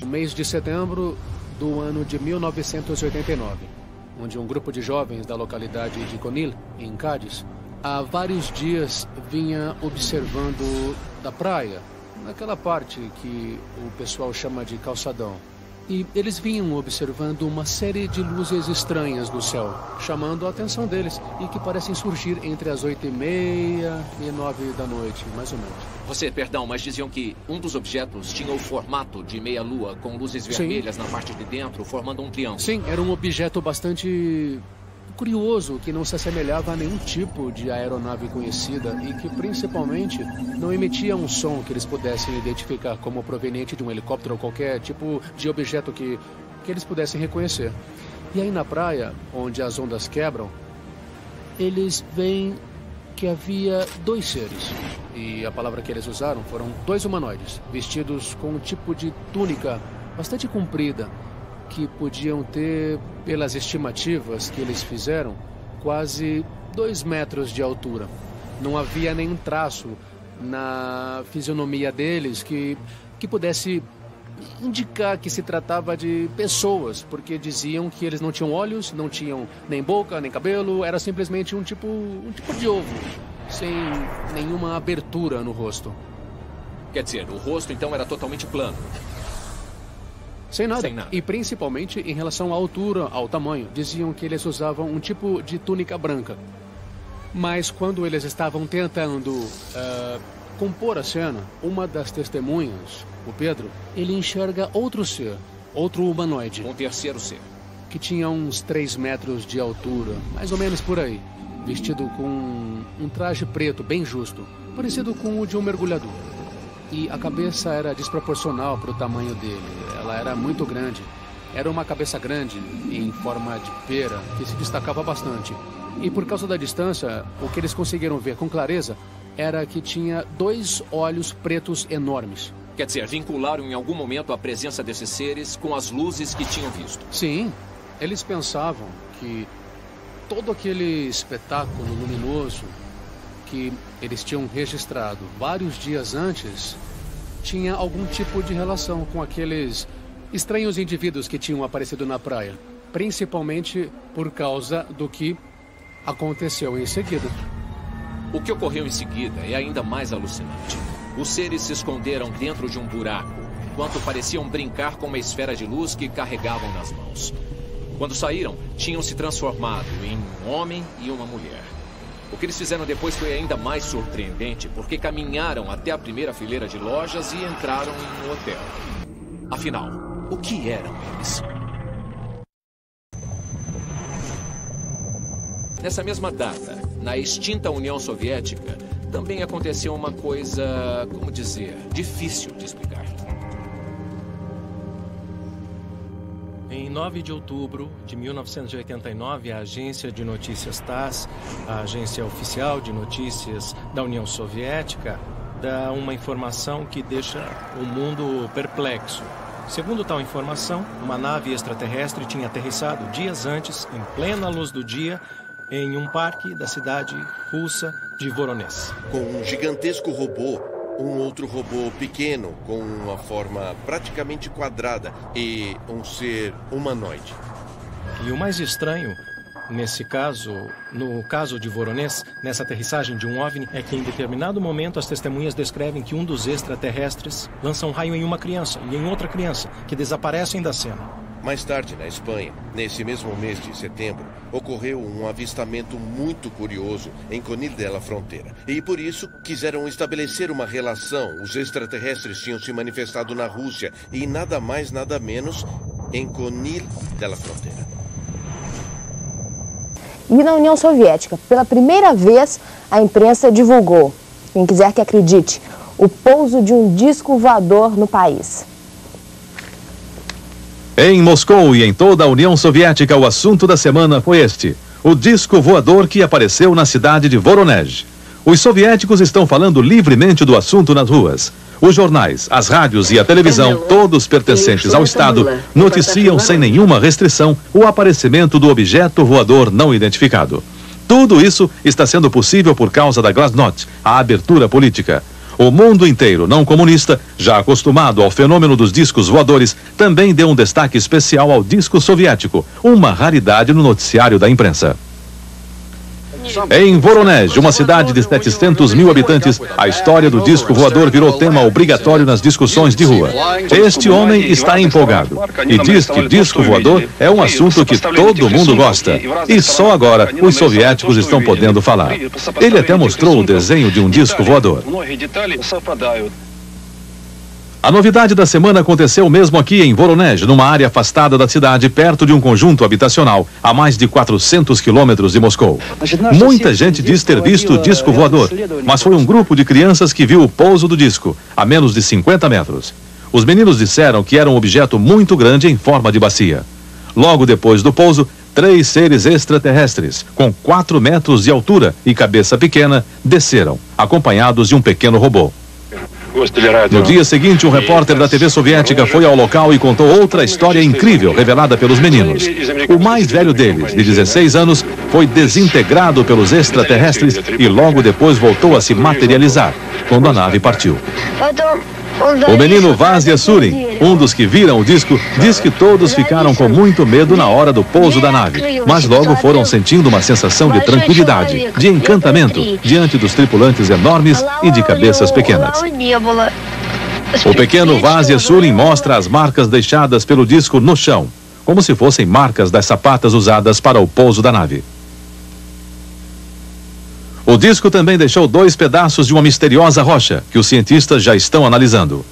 mês de setembro do ano de 1989, onde um grupo de jovens da localidade de Conil, em Cádiz, há vários dias vinha observando da praia, naquela parte que o pessoal chama de calçadão. E eles vinham observando uma série de luzes estranhas no céu, chamando a atenção deles e que parecem surgir entre as 8h30 e 9 da noite, mais ou menos. Perdão, mas diziam que um dos objetos tinha o formato de meia-lua, com luzes vermelhas na parte de dentro, formando um triângulo. Sim, era um objeto bastante curioso, que não se assemelhava a nenhum tipo de aeronave conhecida e que principalmente não emitia um som que eles pudessem identificar como proveniente de um helicóptero ou qualquer tipo de objeto que eles pudessem reconhecer. E aí na praia, onde as ondas quebram, eles veem que havia dois seres. E a palavra que eles usaram foram dois humanoides, vestidos com um tipo de túnica bastante comprida, que podiam ter, pelas estimativas que eles fizeram, quase 2 metros de altura. Não havia nenhum traço na fisionomia deles que pudesse indicar que se tratava de pessoas, porque diziam que eles não tinham olhos, não tinham nem boca, nem cabelo, era simplesmente um tipo de ovo, sem nenhuma abertura no rosto. Quer dizer, o rosto então era totalmente plano. Sem nada. E principalmente em relação à altura, ao tamanho. Diziam que eles usavam um tipo de túnica branca. Mas quando eles estavam tentando compor a cena, uma das testemunhas, o Pedro, ele enxerga outro ser, outro humanoide. Um terceiro ser. Que tinha uns 3 metros de altura, mais ou menos por aí. Vestido com um traje preto bem justo, parecido com o de um mergulhador. E a cabeça era desproporcional para o tamanho dele. Ela era muito grande. Era uma cabeça grande, em forma de pera, que se destacava bastante. E por causa da distância, o que eles conseguiram ver com clareza era que tinha 2 olhos pretos enormes. Quer dizer, vincularam em algum momento a presença desses seres com as luzes que tinham visto. Sim, eles pensavam que todo aquele espetáculo luminoso que eles tinham registrado vários dias antes tinha algum tipo de relação com aqueles estranhos indivíduos que tinham aparecido na praia, principalmente por causa do que aconteceu em seguida. O que ocorreu em seguida é ainda mais alucinante. Os seres se esconderam dentro de um buraco, enquanto pareciam brincar com uma esfera de luz que carregavam nas mãos. Quando saíram, tinham se transformado em um homem e uma mulher. O que eles fizeram depois foi ainda mais surpreendente, porque caminharam até a primeira fileira de lojas e entraram em um hotel. Afinal, o que eram eles? Nessa mesma data, na extinta União Soviética, também aconteceu uma coisa, como dizer, difícil de explicar. Em 9 de outubro de 1989, a agência de notícias TASS, a agência oficial de notícias da União Soviética, dá uma informação que deixa o mundo perplexo. Segundo tal informação, uma nave extraterrestre tinha aterrissado dias antes, em plena luz do dia, em um parque da cidade russa de Voronezh. Com um gigantesco robô, um outro robô pequeno com uma forma praticamente quadrada e um ser humanoide. E o mais estranho, nesse caso, no caso de Voronezh, nessa aterrissagem de um OVNI, é que em determinado momento as testemunhas descrevem que um dos extraterrestres lança um raio em uma criança e em outra criança, que desaparecem da cena. Mais tarde, na Espanha, nesse mesmo mês de setembro, ocorreu um avistamento muito curioso em Conil de la Frontera. E por isso quiseram estabelecer uma relação. Os extraterrestres tinham se manifestado na Rússia e nada mais, nada menos em Conil de la Frontera. E na União Soviética, pela primeira vez, a imprensa divulgou, quem quiser que acredite, o pouso de um disco voador no país. Em Moscou e em toda a União Soviética, o assunto da semana foi este: o disco voador que apareceu na cidade de Voronezh. Os soviéticos estão falando livremente do assunto nas ruas. Os jornais, as rádios e a televisão, todos pertencentes ao Estado, noticiam sem nenhuma restrição o aparecimento do objeto voador não identificado. Tudo isso está sendo possível por causa da Glasnost, a abertura política. O mundo inteiro não comunista, já acostumado ao fenômeno dos discos voadores, também deu um destaque especial ao disco soviético, uma raridade no noticiário da imprensa. Em Voronezh, uma cidade de 700 mil habitantes, a história do disco voador virou tema obrigatório nas discussões de rua. Este homem está empolgado e diz que disco voador é um assunto que todo mundo gosta. E só agora os soviéticos estão podendo falar. Ele até mostrou o desenho de um disco voador. A novidade da semana aconteceu mesmo aqui em Voronezh, numa área afastada da cidade, perto de um conjunto habitacional, a mais de 400 quilômetros de Moscou. Muita gente diz ter visto o disco voador, mas foi um grupo de crianças que viu o pouso do disco, a menos de 50 metros. Os meninos disseram que era um objeto muito grande em forma de bacia. Logo depois do pouso, 3 seres extraterrestres, com 4 metros de altura e cabeça pequena, desceram, acompanhados de um pequeno robô. No dia seguinte, um repórter da TV soviética foi ao local e contou outra história incrível revelada pelos meninos. O mais velho deles, de 16 anos, foi desintegrado pelos extraterrestres e logo depois voltou a se materializar, quando a nave partiu. O menino Vasya Surin, um dos que viram o disco, diz que todos ficaram com muito medo na hora do pouso da nave, mas logo foram sentindo uma sensação de tranquilidade, de encantamento, diante dos tripulantes enormes e de cabeças pequenas. O pequeno Vasya Surin mostra as marcas deixadas pelo disco no chão, como se fossem marcas das sapatas usadas para o pouso da nave. O disco também deixou 2 pedaços de uma misteriosa rocha, que os cientistas já estão analisando.